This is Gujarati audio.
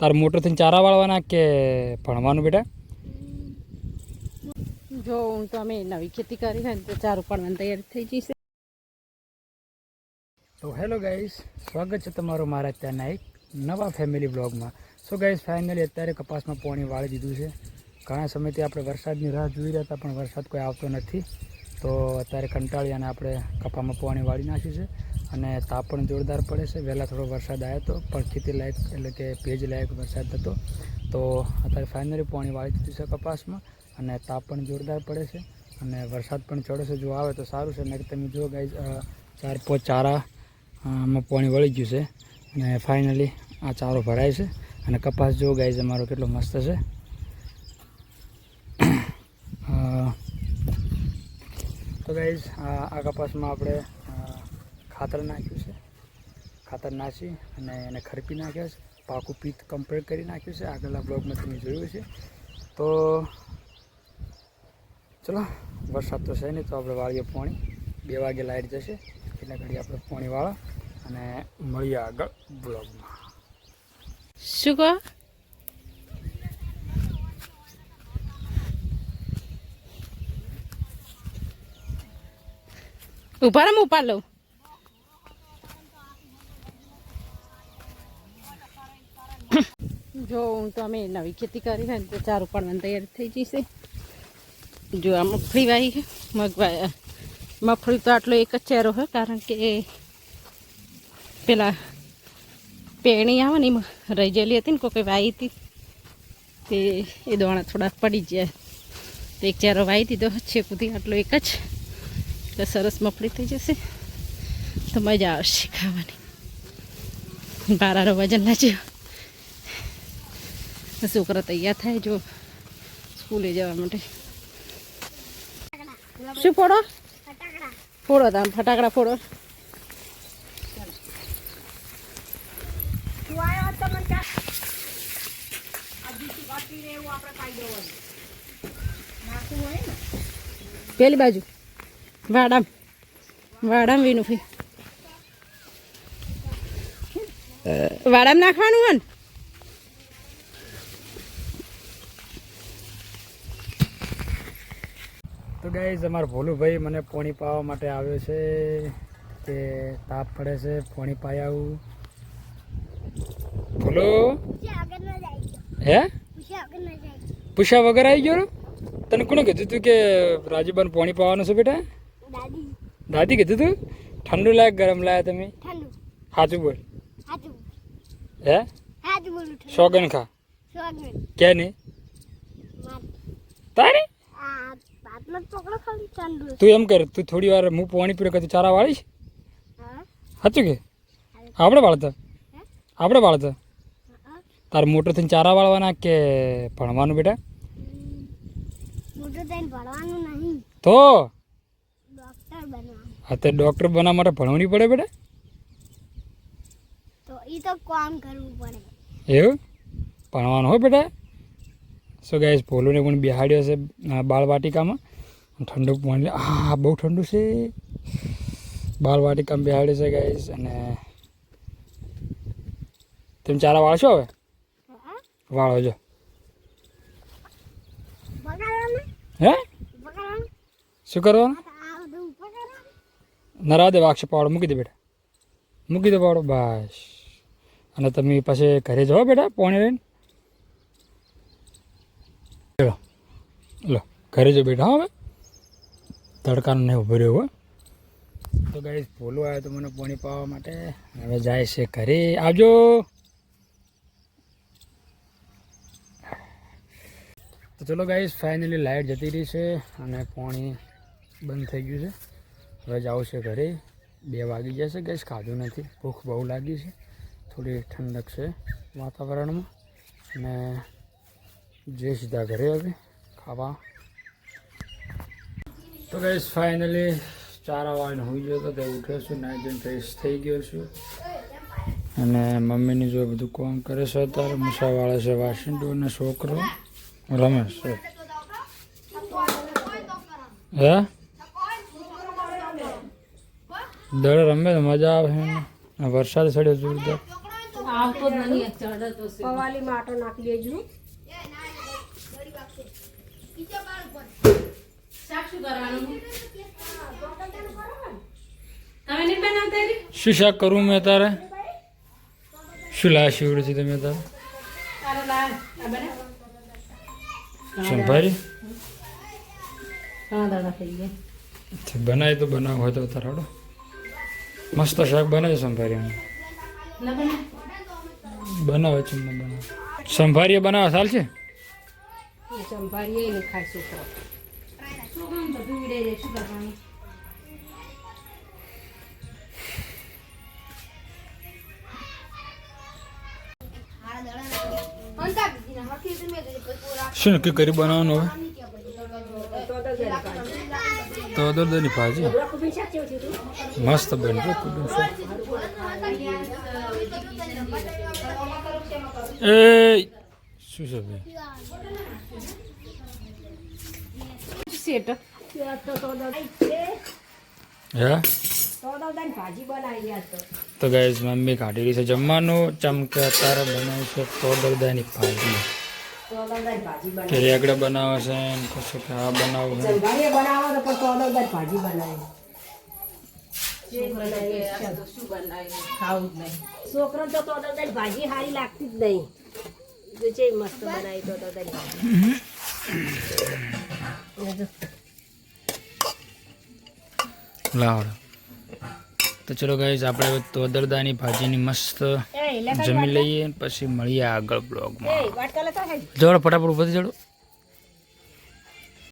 તારે મોટર થઈને ચારા વાળવાના કે ભણવાનું બેટા? જો હું તો અમે નવી ખેતી કરી હોય ને તો ચારું પાડવાની તૈયારી થઈ જશે. તો હેલો ગાઈસ, સ્વાગત છે તમારું મારા અત્યારના એક નવા ફેમિલી બ્લોગમાં. સો ગાઈસ, ફાઇનલી અત્યારે કપાસમાં પાણી વાળી દીધું છે. ઘણા સમયથી આપણે વરસાદની રાહ જોઈ રહ્યા હતા, પણ વરસાદ કોઈ આવતો નથી. તો અત્યારે કંટાળી અને આપણે કપામાં પાણી વાળી નાખ્યું છે. અને તાપ પણ જોરદાર પડે છે. વહેલા થોડો વરસાદ આવ્યો હતો, પણ ખેતી લાયક એટલે કે ભેજ લાયક વરસાદ હતો. તો અત્યારે ફાઇનલી પાણી વાળી દીધું છે કપાસમાં, અને તાપ પણ જોરદાર પડે છે અને વરસાદ પણ ચડે છે. જો આવે તો સારું છે. ને તમે જુઓ ગાઈસ, 4-5 ચારા આમાં પાણી વળી ગયું છે અને ફાઇનલી આ ચારો ભરાય છે. અને કપાસ જો ગાઈસ અમારો કેટલો મસ્ત છે. તો ગાઈસ, આ કપાસમાં આપણે ખાતર નાખ્યું છે. ખાતર નાખી અને એને ખરપી નાખ્યા છે. પાકું પીત કમ્પ્લીટ કરી નાખ્યું છે. આગળના બ્લોગમાં તમે જોયું છે. તો ચલો, વરસાદ તો છે નહીં, તો આપણે વાળીએ પાણી. 2 વાગે લાઇટ જશે એટલે ઘડી આપણે પાણી વાળા અને મળીએ આગળ બ્લોગમાં. શું કહો? ઉભા રહો, ઉપાડ લઉં. જો હું તો અમે નવી ખેતી કરી હોય ને તો ચારું પાડવાની તૈયારી થઈ જશે. જો આ મગફળી વાવી છે. મગફળી તો આટલો એક જ ચહેરો હોય, કારણ કે પેલા પેણી આવે ને એમાં રહી ગયેલી હતી ને, કોઈ વાવી હતી તે એ દોણા થોડાક પડી જાય. તો એક ચહેરો વાવી દીધો છે કુદી, આટલો એક જ. એટલે સરસ મગફળી થઈ જશે તો મજા આવશે ખાવાની. બારાનો વજન લાગ્યો. છોકરા તૈયાર થાય જો સ્કૂલે જવા માટે. શું ફોડો? ફોડો તમે ફટાકડા ફોડો. પેલી બાજુ વાડામ વીનું ફી વાડામ નાખવાનું હોય ને. તો ગાઈસ, અમારો ભોલુભાઈ મને પાણી પાવા માટે આવ્યો છે કે તાપ પડે છે, પાણી પાઈ આવું. ભોલો હે પૂછ્યા વગર આવી ગયો? તને કોને કીધું તું કે રાજુબાન પાણી પાવાનું છે બેટા? દાદી કીધું તું? ઠંડુ લાયક ગરમ લાયા તમે? સાચું બોલ. હે સોગન ખા કે નહીં તારી? તું એમ કર, તું થોડી વાર હું પાણી પીરે તું ચારા વાળીશ? સાચું કે? આપણે વાળતા તારે મોટર થઈને ચારા વાળવાના કે ભણવાનું બેટા? તો હા, તો ડોક્ટર બનવા માટે ભણવું પડે બેટા? એવું ભણવાનું હોય બેટા. સો ગાઈસ, ભોલુને પણ બેહાડ્યો છે બાળવાટિકામાં. ઠંડુ પાણી, હા બહુ ઠંડુ છે. બાળવાટિકામાં બેહાડ્યો છે ગાઈસ. અને તમે ચારા વાળશો? હવે વાળો જો. હે શું કરવાનું? નરા દે વાગશે પાવડો મૂકી દે બેટા, મૂકી દે પાવડો બસ. અને તમે પછી ઘરે જાઓ બેટા પાણી લઈને. લો ઘરે જો બેટા. હવે તડકાનો નહીં ઉભો રહ્યો હોય. તો ગાઈસ, ભોલું આવ્યો તો મને પાણી પાવા માટે. હવે જાય છે ઘરે. આવજો. તો ચલો ગાઈસ, ફાઇનલી લાઇટ જતી રહી છે અને પાણી બંધ થઈ ગયું છે. હવે જાઉં છે ઘરે. 2 વાગી જશે ગાઈસ. ખાધું નથી, ભૂખ બહુ લાગી છે. થોડી ઠંડક છે વાતાવરણમાં અને જે સીધા ઘરે હવે ખાવા. તો ગાઈસ, ફાઇનલી ચારા વાળીને હોઈ ગયો હતો. તે ઉઠ્યો છું, નાઈ ધોઈને ફ્રેશ થઈ ગયો છું. અને મમ્મીની જો બધું કામ કરે છે. અત્યારે મૂસા વાળે છે વાસણ અને છોકરો રમે છે. હે દડે રમે તો મજા આવે. વરસાદ ચડ્યો જોરદાર. આવતો જ નહીં ચડતો છે પવાલી માટો નાખી દેજો. શાક શું કરવાનું તમે નહીં બનાવતા રી? શું શાક કરું મેં તારે? શું લાયા શીવડું છે તમે તારે? તારે લા આ બને સંભારી ઘણા દાડા થઈ ગયા બનાવી તો બનાવ હોય તો તારાડો મસ્ત શાક બનાવી સંભારી ના બને બનાવે છે મને બનાવે સંભારીએ બનાવે ચાલશે. સંભાળીએ નહીં ખાય છોકરા. શું કામ બધું ઉડે જાય શું કરવાનું શું નક્કી કરી બનાવવાનું હવે? તો દર્દની ભાજી મસ્ત બનશે. એ શું છે ભાઈ? સેટ હે તોદાદાની ભાજી બનાવી યાર તો. તો ગાઈઝ મમ્મી કાઢી રહી છે જમવાનું. ચમકે અત્યારે બનાવે છે તોદરદાની ભાજી તોદાદાની ભાજી કે બનાવી. રેગડા બનાવે છે ને કશું કે આ બનાવું છે. સંભાળીએ બનાવો તો પણ તોદાદાની ભાજી બનાવી. શું બનાવી ખાવું જ નહીં છોકરાને તો તોદાદાની ભાજી સારી લાગતી જ નહીં. જો છે મસ્ત બનાવી તોદાદાની ભાજી. લાવડો તો ચલો ગાઈઝ આપણે તોદરદાની ભાજીની મસ્ત જમી લઈએ પછી મળીએ આગળ બ્લોગમાં. વાટકા લેતા ખાઈ. જોડો ફટાફટ ઉભો થઈ જોડો.